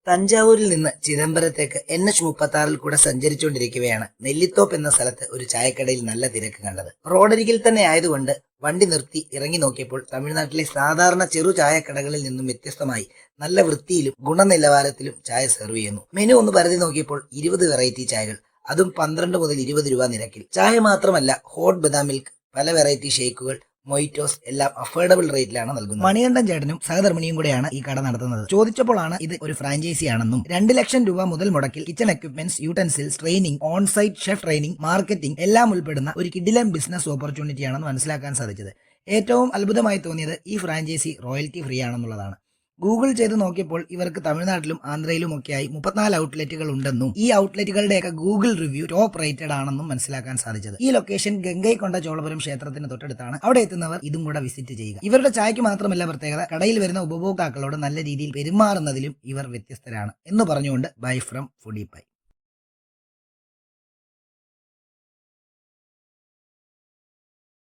തഞ്ചാവൂരിൽ നിന്ന് ചിദംബരത്തേക്ക് NH-36 കൂടെ സഞ്ചരിച്ചുകൊണ്ടിരിക്കവെയാണ് നെല്ലിത്തോപ്പ് എന്ന സ്ഥലത്ത് ഒരു ചായക്കടയിൽ നല്ല തിരക്ക് കണ്ടത്. റോഡരികിൽ തന്നെ ആയതുകൊണ്ട് വണ്ടി നിർത്തി ഇറങ്ങി നോക്കിയപ്പോൾ തമിഴ്നാട്ടിലെ സാധാരണ ചെറു ചായക്കടകളിൽ നിന്നും വ്യത്യസ്തമായി നല്ല വൃത്തിയിലും ഗുണനിലവാരത്തിലും ചായ സെർവ് ചെയ്യുന്നു. മെനു ഒന്ന് പരതി നോക്കിയപ്പോൾ 20 വെറൈറ്റി ചായകൾ, അതും 12 മുതൽ 20 രൂപ നിരക്കിൽ. ചായ മാത്രമല്ല, ഹോട്ട് ബദാം മിൽക്ക്, പല വെറൈറ്റി ഷേക്കുകൾ, മൊയ്റ്റോസ് എല്ലാം അഫോർഡബിൾ റേറ്റിലാണ് നൽകുന്നത്. മണികണ്ഠൻ ചേട്ടനും സഹധർമ്മിണിയും കൂടെയാണ് ഈ കട നടത്തുന്നത്. ചോദിച്ചപ്പോഴാണ് ഇത് ഒരു ഫ്രാഞ്ചൈസി ആണെന്നും 2 ലക്ഷം രൂപ മുതൽ മുടക്കിൽ kitchen equipments, utensils, training, onsite chef training, marketing എല്ലാം ഉൾപ്പെടുന്ന ഒരു കിഡിലൻ ബിസിനസ് ഓപ്പർച്യൂണിറ്റി ആണെന്ന് മനസ്സിലാക്കാൻ സാധിച്ചത്. ഏറ്റവും അത്ഭുതമായി തോന്നിയത് ഈ ഫ്രാഞ്ചൈസി റോയൽറ്റി ഫ്രീ ആണെന്നുള്ളതാണ്. ഗൂഗിൾ ചെയ്ത് നോക്കിയപ്പോൾ ഇവർക്ക് തമിഴ്നാട്ടിലും ആന്ധ്രയിലും ഒക്കെയായി 34 ഔട്ട്ലെറ്റുകൾ ഉണ്ടെന്നും ഈ ഔട്ട്ലെറ്റുകളുടെയൊക്കെ ഗൂഗിൾ റിവ്യൂ ടോപ്പ് റേറ്റഡ് ആണെന്നും മനസ്സിലാക്കാൻ സാധിച്ചത്. ഈ ലൊക്കേഷൻ ഗംഗൈകൊണ്ട ചോളപുരം ക്ഷേത്രത്തിന് തൊട്ടടുത്താണ്. അവിടെ എത്തുന്നവർ ഇതും കൂടെ വിസിറ്റ് ചെയ്യുക. ഇവരുടെ ചായക്ക് മാത്രമല്ല പ്രത്യേകത, കടയിൽ വരുന്ന ഉപഭോക്താക്കളോട് നല്ല രീതിയിൽ പെരുമാറുന്നതിലും ഇവർ വ്യത്യസ്തരാണ് എന്ന് പറഞ്ഞുകൊണ്ട് ബൈ ഫ്രം ഫുഡി പൈ.